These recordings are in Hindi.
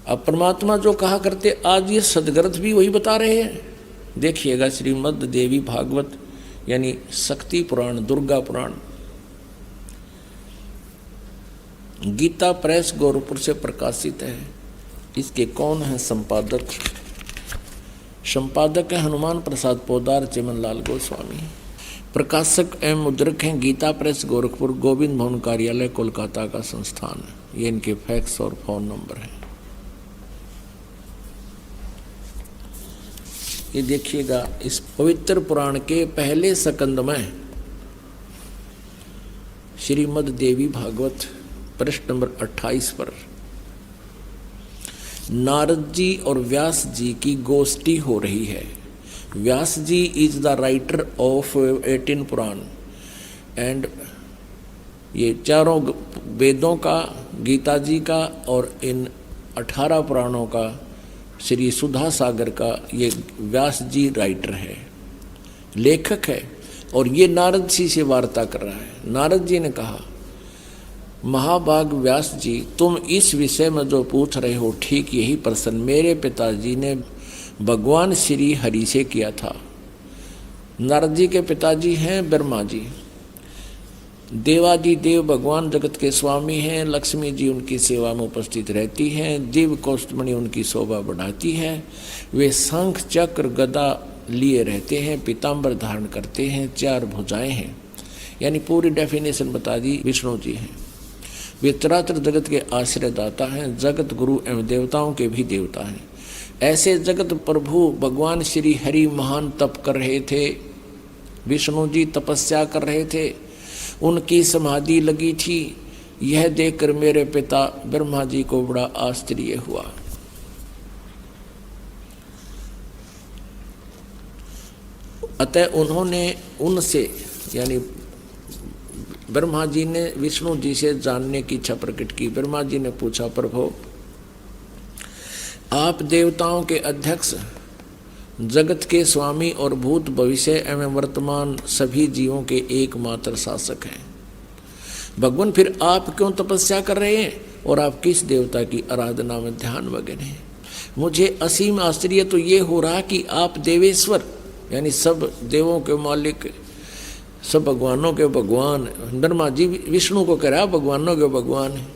अब परमात्मा जो कहा करते आज ये सदग्रंथ भी वही बता रहे हैं। देखिएगा श्रीमद् देवी भागवत यानी शक्ति पुराण, दुर्गा पुराण, गीता प्रेस गोरखपुर से प्रकाशित है। इसके कौन है संपादक? संपादक है हनुमान प्रसाद पोदार, चिमनलाल गोस्वामी। प्रकाशक एवं मुद्रक हैं गीता प्रेस गोरखपुर, गोविंद भवन कार्यालय कोलकाता का संस्थान है। ये इनके फैक्स और फोन नंबर है। ये देखिएगा इस पवित्र पुराण के पहले स्कंद में श्रीमद् देवी भागवत पृष्ठ नंबर 28 पर नारद जी और व्यास जी की गोष्ठी हो रही है। Vyas ji is the writer of 18 Purana and ये चारों वेदों का, गीता जी का और इन 18 पुराणों का, श्री सुधा सागर का ये व्यास जी राइटर है, लेखक है। और ये नारद जी से वार्ता कर रहा है। नारद जी ने कहा, महाभाग व्यास जी, तुम इस विषय में जो पूछ रहे हो ठीक यही प्रश्न मेरे पिताजी ने भगवान श्री हरि से किया था। नारद जी के पिताजी हैं ब्रह्मा जी। देवादि देव भगवान जगत के स्वामी हैं। लक्ष्मी जी उनकी सेवा में उपस्थित रहती हैं। दिव्य कौस्तुभमणि उनकी शोभा बढ़ाती है। वे शंख चक्र गदा लिए रहते हैं, पीताम्बर धारण करते हैं, 4 भुजाएं हैं। यानी पूरी डेफिनेशन बता दी। विष्णु जी हैं। वे चराचर जगत के आश्रयदाता हैं, जगत गुरु एवं देवताओं के भी देवता हैं। ऐसे जगत प्रभु भगवान श्री हरि महान तप कर रहे थे। विष्णु जी तपस्या कर रहे थे, उनकी समाधि लगी थी। यह देखकर मेरे पिता ब्रह्मा जी को बड़ा आश्चर्य हुआ। अतः उन्होंने उनसे यानी ब्रह्मा जी ने विष्णु जी से जानने की इच्छा प्रकट की। ब्रह्मा जी ने पूछा, प्रभु आप देवताओं के अध्यक्ष, जगत के स्वामी और भूत भविष्य एवं वर्तमान सभी जीवों के एकमात्र शासक हैं। भगवान फिर आप क्यों तपस्या कर रहे हैं और आप किस देवता की आराधना में ध्यान मग्न हैं? मुझे असीम आश्चर्य तो ये हो रहा कि आप देवेश्वर यानी सब देवों के मालिक, सब भगवानों के भगवान, ब्रह्मा जी विष्णु को कह रहा भगवानों के भगवान है,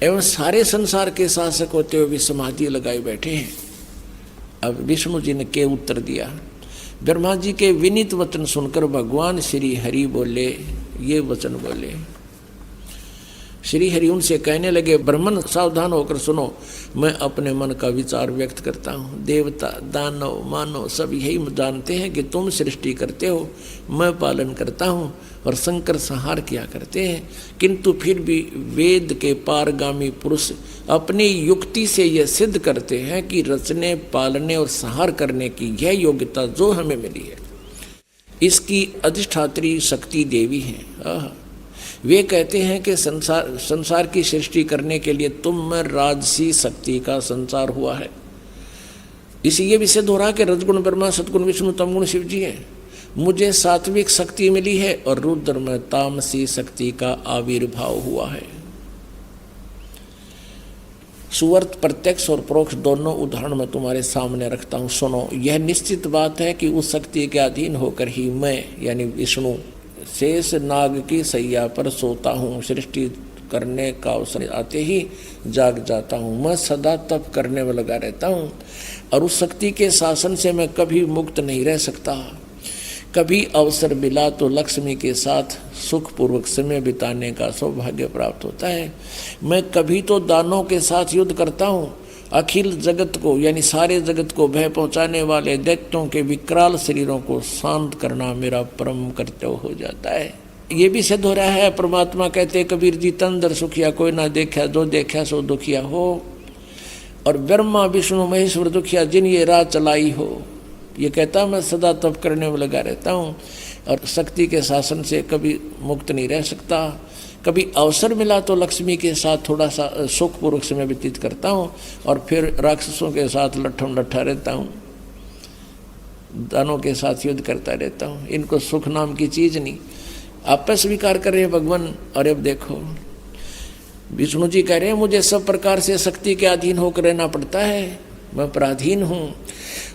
एवं सारे संसार के शासक होते हुए भी समाधि लगाए बैठे हैं। अब विष्णु जी ने क्या उत्तर दिया? ब्रह्मा जी के विनीत वचन सुनकर भगवान श्री हरि बोले, ये वचन बोले। श्री हरि उनसे कहने लगे, ब्राह्मण सावधान होकर सुनो, मैं अपने मन का विचार व्यक्त करता हूँ। देवता, दानव, मानव सब यही जानते हैं कि तुम सृष्टि करते हो, मैं पालन करता हूँ और शंकर संहार किया करते हैं। किंतु फिर भी वेद के पारगामी पुरुष अपनी युक्ति से यह सिद्ध करते हैं कि रचने, पालने और संहार करने की यह योग्यता जो हमें मिली है, इसकी अधिष्ठात्री शक्ति देवी है। वे कहते हैं कि संसार की सृष्टि करने के लिए तुम में राजसी शक्ति का संचार हुआ है। इसी ये भी सिद्ध हो रहा कि रजगुण ब्रह्मा, सतगुण विष्णु, तमगुण शिव जी हैं। मुझे सात्विक शक्ति मिली है और रुद्र में तामसी शक्ति का आविर्भाव हुआ है। सुवर्त प्रत्यक्ष और परोक्ष दोनों उदाहरण मैं तुम्हारे सामने रखता हूँ, सुनो। यह निश्चित बात है कि उस शक्ति के अधीन होकर ही मैं यानी विष्णु शेष नाग की सैया पर सोता हूँ। सृष्टि करने का अवसर आते ही जाग जाता हूँ। मैं सदा तप करने में लगा रहता हूँ और उस शक्ति के शासन से मैं कभी मुक्त नहीं रह सकता। कभी अवसर मिला तो लक्ष्मी के साथ सुखपूर्वक समय बिताने का सौभाग्य प्राप्त होता है। मैं कभी तो दानों के साथ युद्ध करता हूँ। अखिल जगत को यानी सारे जगत को भय पहुँचाने वाले दैत्यों के विकराल शरीरों को शांत करना मेरा परम कर्तव्य हो जाता है। ये भी सिद्ध हो रहा है। परमात्मा कहते कबीर जी, तन दर सुखिया कोई ना देखा, जो देखा सो दुखिया हो। और ब्रह्मा विष्णु महेश्वर दुखिया जिन ये राह चलाई हो। ये कहता मैं सदा तप करने में लगा रहता हूँ और शक्ति के शासन से कभी मुक्त नहीं रह सकता। कभी अवसर मिला तो लक्ष्मी के साथ थोड़ा सा सुखपूर्वक समय व्यतीत करता हूँ और फिर राक्षसों के साथ लट्ठम लट्ठा रहता हूँ, दानों के साथ युद्ध करता रहता हूँ। इनको सुख नाम की चीज़ नहीं। आप स्वीकार कर रहे हैं भगवान। और अब देखो विष्णु जी कह रहे हैं मुझे सब प्रकार से शक्ति के अधीन होकर रहना पड़ता है, मैं पराधीन हूँ।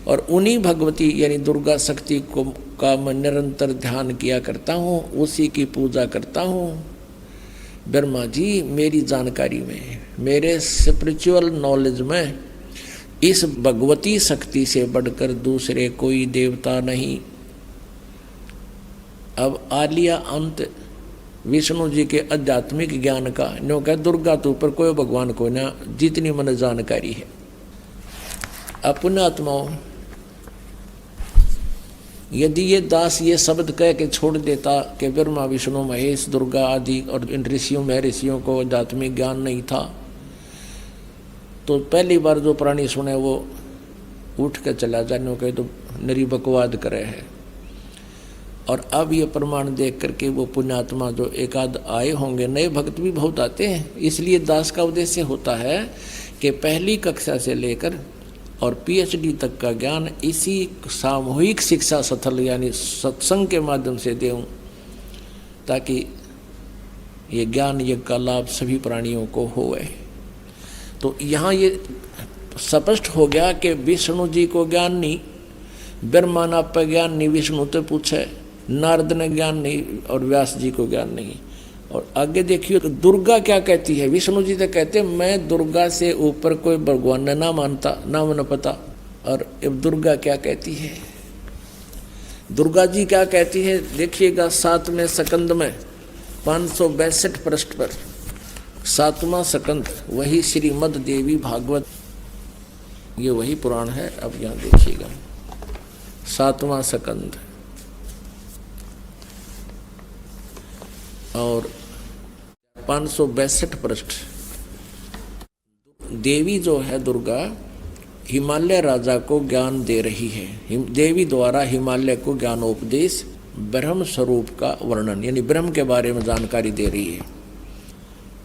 और उन्हीं भगवती यानी दुर्गा शक्ति को का मैं निरंतर ध्यान किया करता हूँ, उसी की पूजा करता हूँ। ब्रह्मा जी मेरी जानकारी में, मेरे स्पिरिचुअल नॉलेज में इस भगवती शक्ति से बढ़कर दूसरे कोई देवता नहीं। अब आ लिया अंत विष्णु जी के आध्यात्मिक ज्ञान का। नो कह दुर्गा तो ऊपर कोई भगवान को ना, जितनी मन जानकारी है। अपने आत्माओं, यदि ये दास ये शब्द कह के छोड़ देता कि ब्रह्मा विष्णु महेश दुर्गा आदि और इन ऋषियों महर्षियों को आध्यात्मिक ज्ञान नहीं था, तो पहली बार जो प्राणी सुने वो उठ कर चला जाने कहे तो नरी बकवाद करे है। और अब ये प्रमाण देख करके वो पुण्यात्मा जो एकाध आए होंगे, नए भक्त भी बहुत आते हैं, इसलिए दास का उद्देश्य होता है कि पहली कक्षा से लेकर और पीएचडी तक का ज्ञान इसी सामूहिक शिक्षा स्थल यानी सत्संग के माध्यम से देऊं, ताकि ये ज्ञान यज्ञ का लाभ सभी प्राणियों को होवे। तो यहाँ ये स्पष्ट हो गया कि विष्णु जी को ज्ञान नहीं, ब्रह्मा ना पर ज्ञान नहीं, विष्णु तो पूछे, नारद ने ज्ञान नहीं और व्यास जी को ज्ञान नहीं। और आगे देखिए तो दुर्गा क्या कहती है। विष्णु जी तो कहते मैं दुर्गा से ऊपर कोई भगवान ना मानता, ना मन पता। और अब दुर्गा क्या कहती है, दुर्गा जी क्या कहती है देखिएगा 7वें स्कंद में 562 पृष्ठ पर 7वां स्कंद, वही श्रीमद् देवी भागवत, ये वही पुराण है। अब यहाँ देखिएगा 7वां स्कंद और 562 पृष्ठ। देवी जो है दुर्गा हिमालय राजा को ज्ञान दे रही है। देवी द्वारा हिमालय को ज्ञानोपदेश, ब्रह्म स्वरूप का वर्णन यानी ब्रह्म के बारे में जानकारी दे रही है।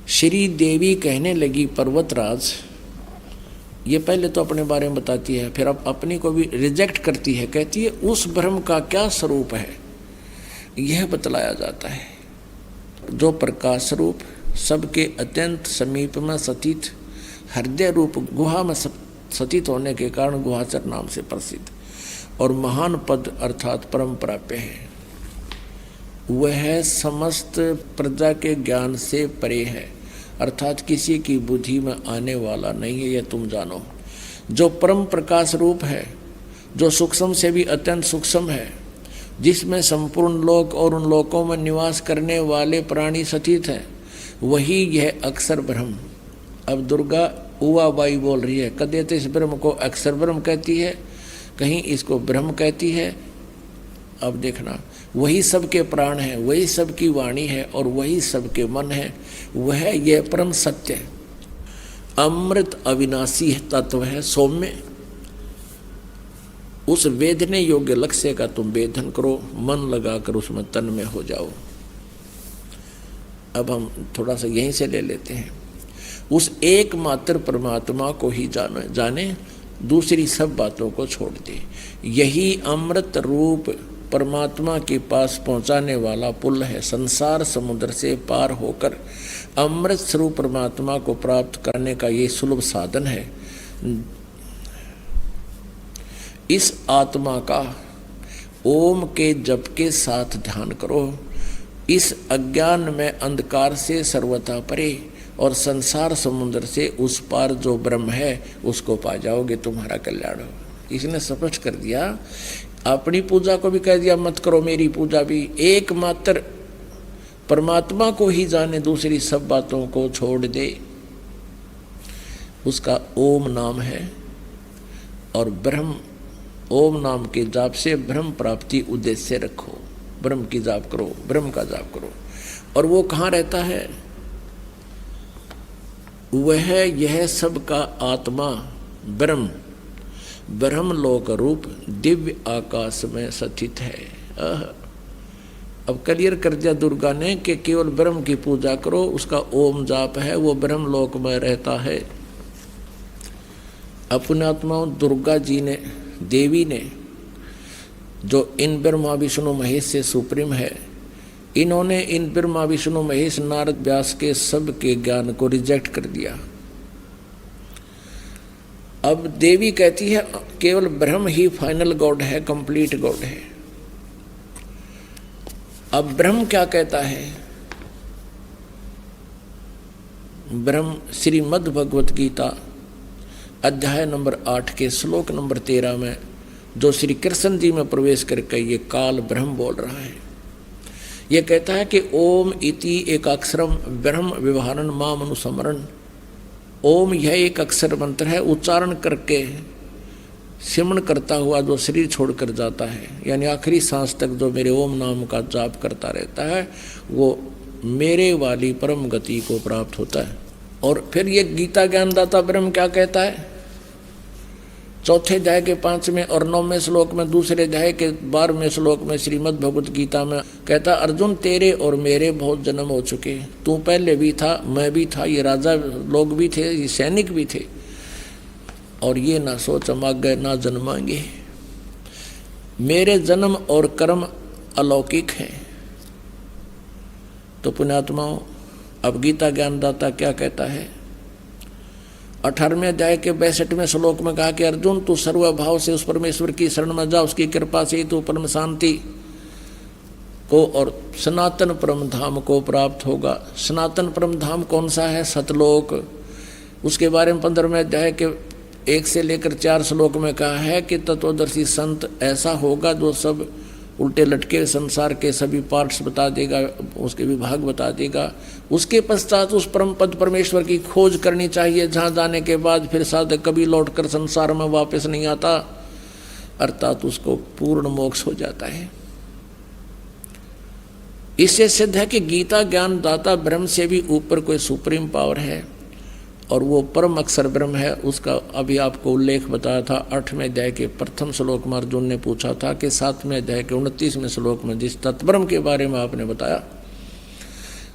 श्री देवी कहने लगी पर्वतराज, ये पहले तो अपने बारे में बताती है, फिर अब अपनी को भी रिजेक्ट करती है, कहती है उस ब्रह्म का क्या स्वरूप है यह बतलाया जाता है, जो प्रकाश रूप सबके अत्यंत समीप में स्थित हृदय रूप गुहा में स्थित होने के कारण गुहाचर नाम से प्रसिद्ध और महान पद अर्थात परम प्राप्य है। वह समस्त प्रजा के ज्ञान से परे है, अर्थात किसी की बुद्धि में आने वाला नहीं है, यह तुम जानो। जो परम प्रकाश रूप है, जो सूक्ष्म से भी अत्यंत सूक्ष्म है, जिसमें संपूर्ण लोक और उन लोकों में निवास करने वाले प्राणी स्थित हैं, वही यह अक्षर ब्रह्म। अब दुर्गा उवाबाई बोल रही है, कदे तो इस ब्रह्म को अक्षर ब्रह्म कहती है, कहीं इसको ब्रह्म कहती है। अब देखना, वही सबके प्राण है, वही सबकी वाणी है और वही सबके मन है, वह यह परम सत्य है, अमृत अविनाशी तत्व है, सौम्य। उस वेदने योग्य लक्ष्य का तुम वेदन करो, मन लगाकर उसमें तन में हो जाओ। अब हम थोड़ा सा यहीं से ले लेते हैं। उस एकमात्र परमात्मा को ही जाने, दूसरी सब बातों को छोड़ दे। यही अमृत रूप परमात्मा के पास पहुंचाने वाला पुल है। संसार समुद्र से पार होकर अमृत स्वरूप परमात्मा को प्राप्त करने का ये सुलभ साधन है। इस आत्मा का ओम के जप के साथ ध्यान करो। इस अज्ञान में अंधकार से सर्वथा परे और संसार समुद्र से उस पार जो ब्रह्म है उसको पा जाओगे, तुम्हारा कल्याण हो। इसने स्पष्ट कर दिया। अपनी पूजा को भी कह दिया मत करो, मेरी पूजा भी एकमात्र परमात्मा को ही जाने, दूसरी सब बातों को छोड़ दे। उसका ओम नाम है और ब्रह्म, ओम नाम के जाप से ब्रह्म प्राप्ति उद्देश्य रखो। ब्रह्म की जाप करो, ब्रह्म का जाप करो। और वो कहाँ रहता है? वह यह सब का आत्मा ब्रह्म, ब्रह्म लोक रूप दिव्य आकाश में स्थित है। अब क्लियर कर दिया दुर्गा ने कि केवल ब्रह्म की पूजा करो, उसका ओम जाप है, वो ब्रह्म लोक में रहता है। अपने आत्माओं दुर्गा जी ने, देवी ने, जो इन ब्रह्मा विष्णु महेश से सुप्रीम है, इन्होंने इन ब्रह्मा विष्णु महेश नारद व्यास के सब के ज्ञान को रिजेक्ट कर दिया। अब देवी कहती है केवल ब्रह्म ही फाइनल गॉड है, कंप्लीट गॉड है। अब ब्रह्म क्या कहता है? ब्रह्म श्रीमद् भगवत गीता अध्याय नंबर 8 के श्लोक नंबर 13 में जो श्री कृष्ण जी में प्रवेश करके ये काल ब्रह्म बोल रहा है, ये कहता है कि ओम इति एक अक्षरम ब्रह्म व्यवहारन माम अनुस्मरण। ओम यह एक अक्षर मंत्र है, उच्चारण करके सिमरण करता हुआ जो शरीर छोड़कर जाता है, यानी आखिरी सांस तक जो मेरे ओम नाम का जाप करता रहता है, वो मेरे वाली परम गति को प्राप्त होता है। और फिर ये गीता ज्ञानदाता ब्रह्म क्या कहता है? चौथे अध्याय के 5वें और 9वें श्लोक में, दूसरे अध्याय के 12वें श्लोक में श्रीमद् भगवत गीता में कहता, अर्जुन तेरे और मेरे बहुत जन्म हो चुके, तू पहले भी था, मैं भी था, ये राजा लोग भी थे, ये सैनिक भी थे, और ये ना सोच हम आगे ना जन्माएंगे। मेरे जन्म और कर्म अलौकिक हैं। तो पुण्यात्माओं, अब गीता ज्ञानदाता क्या कहता है? 18वें अध्याय के 62वें श्लोक में कहा कि अर्जुन तू सर्वभाव से उस परमेश्वर की शरण में जा, उसकी कृपा से तू परम शांति को और सनातन परम धाम को प्राप्त होगा। सनातन परम धाम कौन सा है? सतलोक। उसके बारे में 15वें अध्याय के 1 से लेकर 4 श्लोक में कहा है कि तत्वदर्शी संत ऐसा होगा जो सब उल्टे लटके संसार के सभी पार्ट्स बता देगा, उसके विभाग बता देगा। उसके पश्चात उस परम पद परमेश्वर की खोज करनी चाहिए, जहाँ जाने के बाद फिर साधक कभी लौटकर संसार में वापस नहीं आता, अर्थात उसको पूर्ण मोक्ष हो जाता है। इससे सिद्ध है कि गीता ज्ञान दाता ब्रह्म से भी ऊपर कोई सुप्रीम पावर है, और वो परम अक्षर ब्रह्म है। उसका अभी आपको उल्लेख बताया था 8वें अध्याय के प्रथम श्लोक में। अर्जुन ने पूछा था कि 7वें अध्याय के 29वें श्लोक में जिस तत्ब्रह्म के बारे में आपने बताया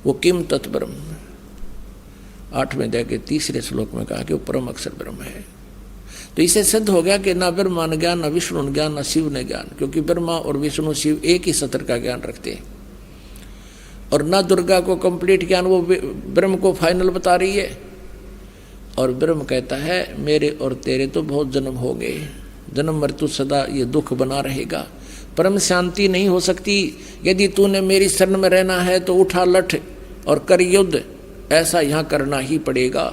वो किम तत्ब्रह्म, 8वें अध्याय के 3रे श्लोक में कहा कि वो परम अक्षर ब्रह्म है। तो इसे सिद्ध हो गया कि ना ब्रह्मा ने ज्ञान, ना विष्णु ने ज्ञान, ना शिव ने ज्ञान, क्योंकि ब्रह्मा और विष्णु शिव एक ही सत्र का ज्ञान रखते हैं। और ना दुर्गा को कंप्लीट ज्ञान, वो ब्रह्म को फाइनल बता रही है। और ब्रह्म कहता है मेरे और तेरे तो बहुत जन्म हो गए, जन्म मृत्यु सदा ये दुख बना रहेगा, परम शांति नहीं हो सकती। यदि तूने मेरी शरण में रहना है तो उठा लठ और कर युद्ध, ऐसा यहाँ करना ही पड़ेगा।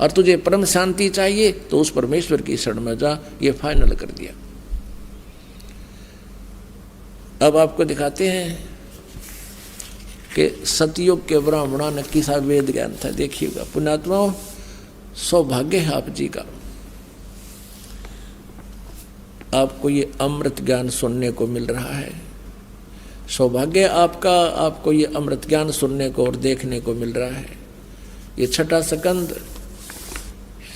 और तुझे परम शांति चाहिए तो उस परमेश्वर की शरण में जा, ये फाइनल कर दिया। अब आपको दिखाते हैं कि सतयुग के ब्राह्मणों ने किसा वेद ज्ञान था। देखिएगा पुण्यात्माओं, सौभाग्य है आप जी का, आपको ये अमृत ज्ञान सुनने को मिल रहा है। सौभाग्य आपका, आपको ये अमृत ज्ञान सुनने को और देखने को मिल रहा है। ये छठा स्कंद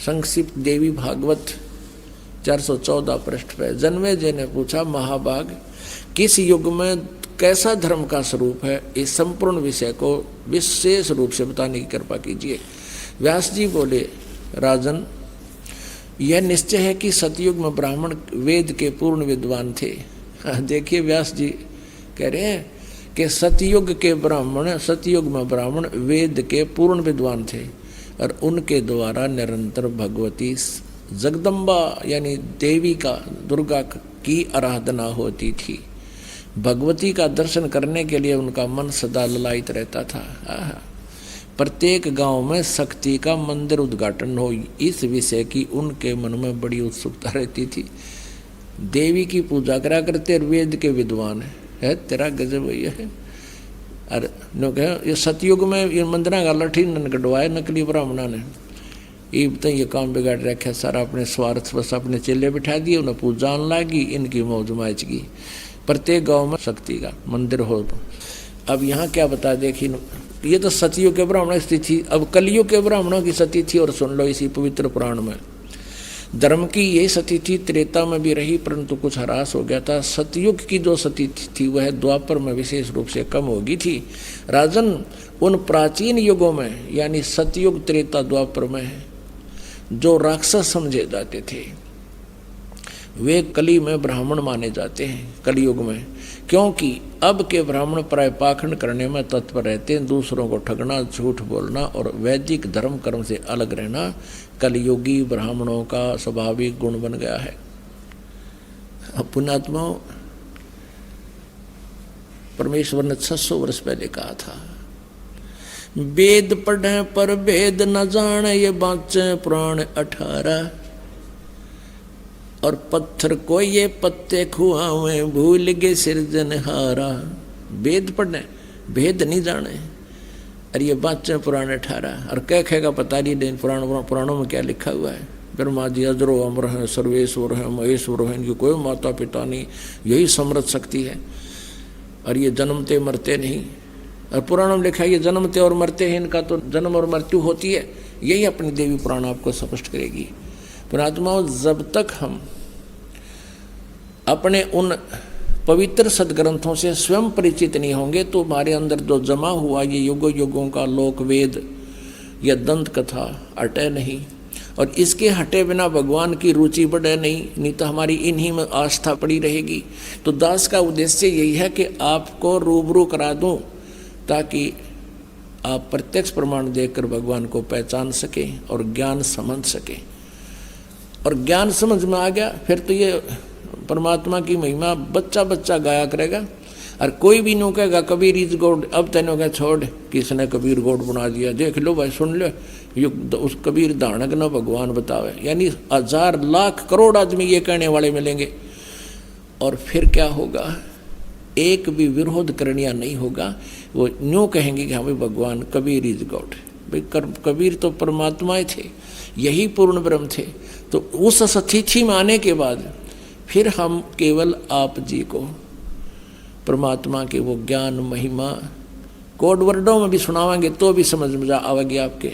संक्षिप्त देवी भागवत 414 पृष्ठ पे जन्मेजय ने पूछा, महाभाग किस युग में कैसा धर्म का स्वरूप है, इस संपूर्ण विषय को विशेष रूप से बताने की कृपा कीजिए। व्यास जी बोले, राजन यह निश्चय है कि सतयुग में ब्राह्मण वेद के पूर्ण विद्वान थे। देखिए व्यास जी कह रहे हैं कि सतयुग में ब्राह्मण वेद के पूर्ण विद्वान थे, और उनके द्वारा निरंतर भगवती जगदम्बा यानी देवी का, दुर्गा की आराधना होती थी। भगवती का दर्शन करने के लिए उनका मन सदा ललायित रहता था। प्रत्येक गांव में शक्ति का मंदिर उद्घाटन हो, इस विषय की उनके मन में बड़ी उत्सुकता रहती थी। देवी की पूजा करा करते, वेद के विद्वान है तेरा गजब है। अरे नो कह, ये सतयुग में ये मंदिर का लठी कटवाए नकली ब्राह्मणा ने, ये काम बिगाड़ रखा सारा, अपने स्वार्थ बस अपने चेले बिठा दिए, उन्हें पूजा लागी, इनकी मौज माचगी। प्रत्येक गांव में शक्ति का मंदिर हो। अब यहाँ क्या बता, देखिए ये तो सतयुग के ब्राह्मणों की स्थिति। अब कलयुग के ब्राह्मणों की सती थी, और सुन लो इसी पवित्र पुराण में। धर्म की ये सती थी त्रेता में भी रही, परंतु कुछ ह्रास हो गया था। सतयुग की जो सती थी वह द्वापर में विशेष रूप से कम हो गई थी। राजन उन प्राचीन युगों में यानी सतयुग त्रेता द्वापर में जो राक्षस समझे जाते थे, वे कली में ब्राह्मण माने जाते हैं, कलयुग में, क्योंकि अब के ब्राह्मण प्राय पाखंड करने में तत्पर रहते हैं, दूसरों को ठगना, झूठ बोलना और वैदिक धर्म कर्म से अलग रहना कलयुगी ब्राह्मणों का स्वाभाविक गुण बन गया है। पुण्यात्माओं, परमेश्वर ने 600 वर्ष पहले कहा था, वेद पढ़े पर वेद न जाने, ये बाँचे पुराण 18, और पत्थर को ये पत्ते खुआवे, भूल गए सिरजनहारा। वेद पढ़े, भेद नहीं जाने, और ये बाँचे पुराण 18, और कह कहेगा पता नहीं पुराणों में क्या लिखा हुआ है। ब्रह्मा जी अजरो अमर हैं, सर्वेश्वर हैं, महेश्वर हैं, इनकी कोई माता पिता नहीं, यही समृद्ध शक्ति है, और ये जन्मते मरते नहीं। और पुराणों में लिखा है ये जन्मते और मरते हैं, इनका तो जन्म और मृत्यु होती है। यही अपनी देवी पुराण आपको स्पष्ट करेगी। पुणात्माओं, जब तक हम अपने उन पवित्र सदग्रंथों से स्वयं परिचित नहीं होंगे तो हमारे अंदर जो जमा हुआ ये युगों युगों का लोक वेद या दंत कथा अटे नहीं, और इसके हटे बिना भगवान की रुचि बढ़े नहीं तो हमारी इन्हीं में आस्था पड़ी रहेगी। तो दास का उद्देश्य यही है कि आपको रूबरू करा दूं ताकि आप प्रत्यक्ष प्रमाण देखकर भगवान को पहचान सकें और ज्ञान समझ सकें। और ज्ञान समझ में आ गया फिर तो ये परमात्मा की महिमा बच्चा बच्चा गाया करेगा। और कोई भी नो कहेगा कबीर इज गॉड, अब तेनों क्या छोड़ किसने कबीर गॉड बना दिया, देख लो भाई, सुन लो, उस कबीर दानक न भगवान बतावे। यानी 1000 लाख करोड़ आदमी ये कहने वाले मिलेंगे। और फिर क्या होगा, एक भी विरोध करनिया नहीं होगा। वो न्यू कहेंगे कि हाँ भाई भगवान कबीर इज गॉड। भाई कबीर तो परमात्मा थे, यही पूर्ण ब्रह्म थे। तो उस स्थिति में आने के बाद फिर हम केवल आप जी को परमात्मा के वो ज्ञान महिमा कोड वर्डों में भी सुनावांगे तो भी समझ में आवेगी आपके,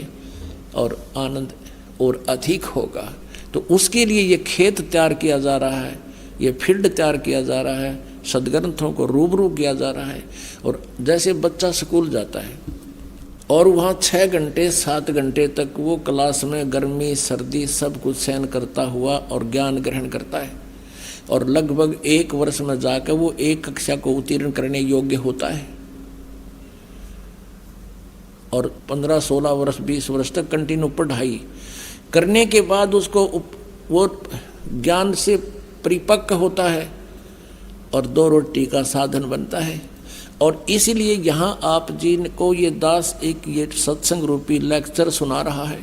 और आनंद और अधिक होगा। तो उसके लिए ये खेत तैयार किया जा रहा है, ये फील्ड तैयार किया जा रहा है, सदग्रंथों को रूबरू किया जा रहा है। और जैसे बच्चा स्कूल जाता है और वहाँ 6 घंटे 7 घंटे तक वो क्लास में गर्मी सर्दी सब कुछ सहन करता हुआ और ज्ञान ग्रहण करता है, और लगभग 1 वर्ष में जाकर वो 1 कक्षा को उत्तीर्ण करने योग्य होता है, और 15, 16 वर्ष 20 वर्ष तक कंटिन्यू पढ़ाई करने के बाद उसको वो ज्ञान से परिपक्व होता है और 2 रोटी का साधन बनता है। और इसीलिए यहाँ आप जी को ये दास एक ये सत्संग रूपी लेक्चर सुना रहा है,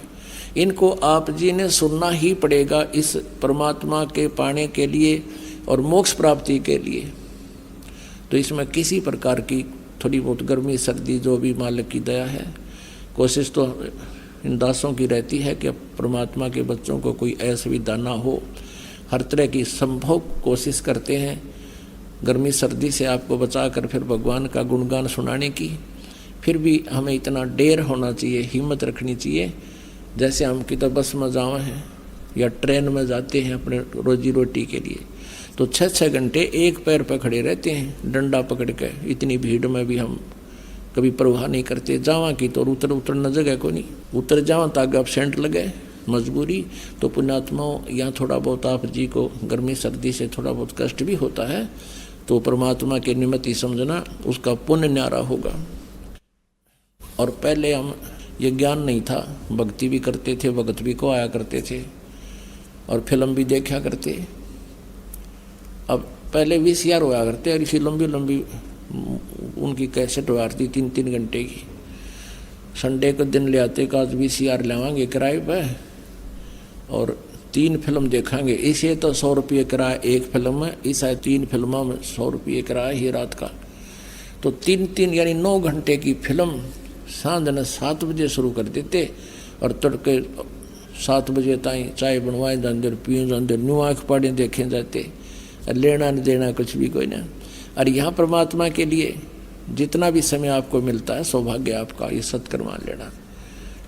इनको आप जी ने सुनना ही पड़ेगा इस परमात्मा के पाने के लिए और मोक्ष प्राप्ति के लिए। तो इसमें किसी प्रकार की थोड़ी बहुत गर्मी सर्दी जो भी मालिक की दया है, कोशिश तो इन दासों की रहती है कि परमात्मा के बच्चों को कोई असुविधा ना हो। हर तरह की संभव कोशिश करते हैं गर्मी सर्दी से आपको बचाकर फिर भगवान का गुणगान सुनाने की। फिर भी हमें इतना डेर होना चाहिए, हिम्मत रखनी चाहिए। जैसे हम किधर बस में जावे हैं या ट्रेन में जाते हैं अपने रोजी रोटी के लिए, तो 6-6 घंटे एक पैर पर खड़े रहते हैं डंडा पकड़ के। इतनी भीड़ में भी हम कभी परवाह नहीं करते। जावा की तो उतरना जगह को नहीं, उतर जावा ताकि आप सेंट लगे मजबूरी। तो पुण्यात्माओं, यहाँ थोड़ा बहुत आप जी को गर्मी सर्दी से थोड़ा बहुत कष्ट भी होता है, तो परमात्मा के निमित्त ही समझना उसका पुण्य न्यारा होगा। और पहले हम ये ज्ञान नहीं था, भक्ति भी करते थे, भगत भी को आया करते थे और फिल्म भी देखा करते। अब पहले VCR होया करते और इसी लंबी लंबी उनकी कैसेट हुआ करती 3-3 घंटे की। संडे को दिन ले आते कि आज VCR लेवांगे किराए पे और 3 फिल्म देखेंगे। इसे तो 100 रुपये किराया एक फिल्म में, इस 3 फिल्मों में 100 रुपये किराया ही रात का। तो 3 यानी 9 घंटे की फिल्म सांझ 7 बजे शुरू कर देते और तड़के 7 बजे ताई चाय बनवाए जाते, पिए जाते, न्यू आँख पाड़े देखे जाते, लेना नहीं देना कुछ भी कोई ना। और यहाँ परमात्मा के लिए जितना भी समय आपको मिलता है सौभाग्य आपका ये सत्कर्मान लेना,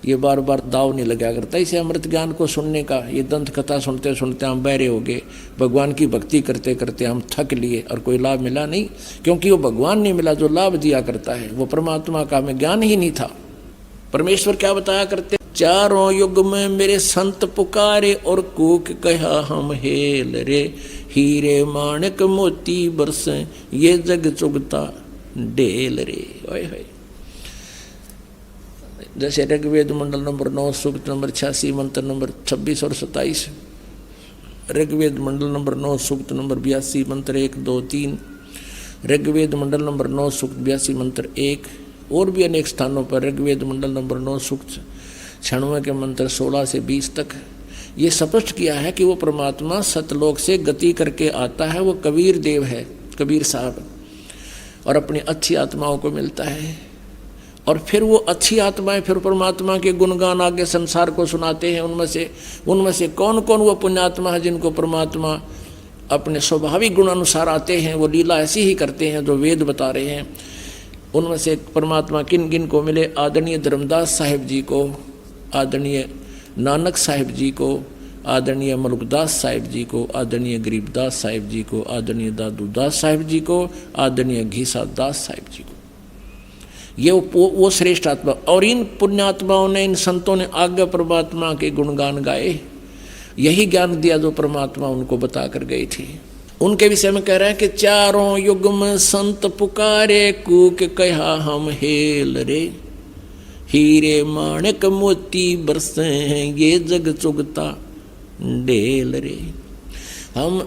ये बार बार दाव नहीं लगा करता। इसे अमृत ज्ञान को सुनने का, ये दंत कथा सुनते सुनते हम बहरे हो गए, भगवान की भक्ति करते करते हम थक लिए और कोई लाभ मिला नहीं, क्योंकि वो भगवान नहीं मिला जो लाभ दिया करता है, वो परमात्मा का हमें ज्ञान ही नहीं था। परमेश्वर क्या बताया करते, चारों युग में मेरे संत पुकारे और कूक कहा हम हेल रे, हीरे माणिक मोती बरसे ये जग चुगता ढेल रे। ओए होए। जैसे ऋग्वेद मंडल नंबर 9 सूक्त नंबर 86 मंत्र नंबर 26 और 27, ऋग्वेद मंडल नंबर 9 सूक्त नंबर 82 मंत्र 1, 2, 3, ऋग्वेद मंडल नंबर 9 सूक्त 82 मंत्र 1, और भी अनेक स्थानों पर ऋग्वेद मंडल नंबर 9 सूक्त 96 के मंत्र 16 से 20 तक ये स्पष्ट किया है कि वो परमात्मा सतलोक से गति करके आता है। वो कबीर देव है, कबीर साहब, और अपनी अच्छी आत्माओं को मिलता है। और फिर वो अच्छी आत्माएं फिर परमात्मा के गुणगान आगे संसार को सुनाते हैं। उनमें से कौन कौन वो पुण्यात्मा है जिनको परमात्मा अपने स्वाभाविक गुण अनुसार आते हैं, वो लीला ऐसी ही करते हैं जो वेद बता रहे हैं। उनमें से परमात्मा किन किन को मिले? आदरणीय धर्मदास साहिब जी को, आदरणीय नानक साहिब जी को, आदरणीय मलुकदास साहिब जी को, आदरणीय गरीबदास साहिब जी को, आदरणीय दादूदास साहिब जी को, आदरणीय घीसा दास साहिब जी को। ये वो श्रेष्ठ आत्मा, और इन पुण्यात्माओं ने, इन संतों ने आगे परमात्मा के गुणगान गाए, यही ज्ञान दिया जो परमात्मा उनको बता कर गई थी। उनके विषय में कह रहे हैं कि चारों युग में संत पुकारे कूक कहा हम हेल रे, हीरे माणिक मोती बरसे हैं ये जग चुगता ढेल रे। हम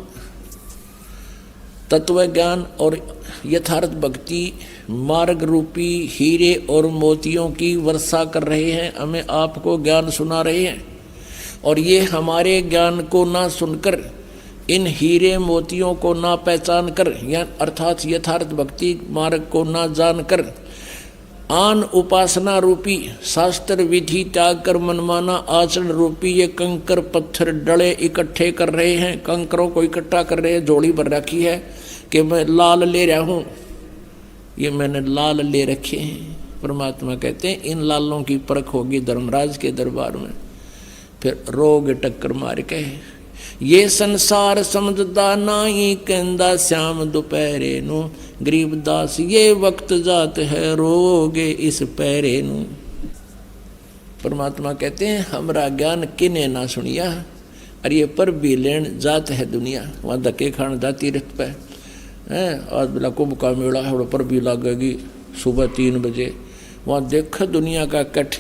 तत्व ज्ञान और यथार्थ भक्ति मार्ग रूपी हीरे और मोतियों की वर्षा कर रहे हैं, हमें आपको ज्ञान सुना रहे हैं। और ये हमारे ज्ञान को ना सुनकर, इन हीरे मोतियों को ना पहचान कर, या अर्थात यथार्थ भक्ति मार्ग को ना जानकर, आन उपासना रूपी शास्त्र विधि त्याग कर मनमाना आचरण रूपी ये कंकर पत्थर डले इकट्ठे कर रहे हैं, कंकरों को इकट्ठा कर रहे हैं। जोड़ी भर रखी है कि मैं लाल ले रहा हूँ, ये मैंने लाल ले रखे हैं। परमात्मा कहते हैं इन लालों की परख होगी धर्मराज के दरबार में, फिर रोग टक्कर मार के ये संसार समझदा नाई कहंदा श्याम दोपहरे नु, गरीबदास ये वक्त जात है रोगे इस पैरे नु। परमात्मा कहते हैं हमरा ज्ञान किने ना सुनिया, अरे ये पर भी लेन जात है दुनिया। वहाँ धक्के खान जाती रख पे हैं, आज बेला कुंभ का मेला है, पर भी लगेगी सुबह 3 बजे। वहाँ देख दुनिया का कठ,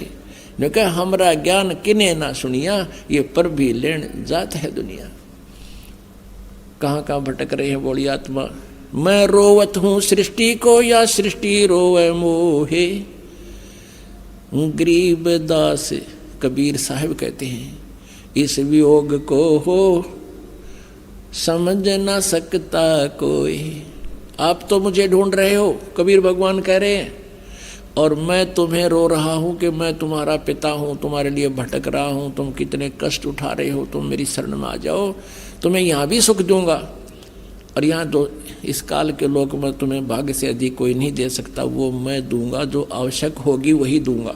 ने कहा हमरा ज्ञान किने ना सुनिया, ये पर भी लेन जात है दुनिया। कहाँ कहाँ भटक रहे हैं बोली आत्मा। मैं रोवत हूँ सृष्टि को या सृष्टि रोवे मोहे, गरीब दास कबीर साहब कहते हैं इस वियोग को हो समझ ना सकता कोई। आप तो मुझे ढूंढ रहे हो, कबीर भगवान कह रहे हैं, और मैं तुम्हें रो रहा हूँ कि मैं तुम्हारा पिता हूँ, तुम्हारे लिए भटक रहा हूँ, तुम कितने कष्ट उठा रहे हो, तुम मेरी शरण में आ जाओ, तुम्हें यहाँ भी सुख दूंगा। और यहाँ तो इस काल के लोक में तुम्हें भाग्य से अधिक कोई नहीं दे सकता, वो मैं दूंगा, जो आवश्यक होगी वही दूंगा।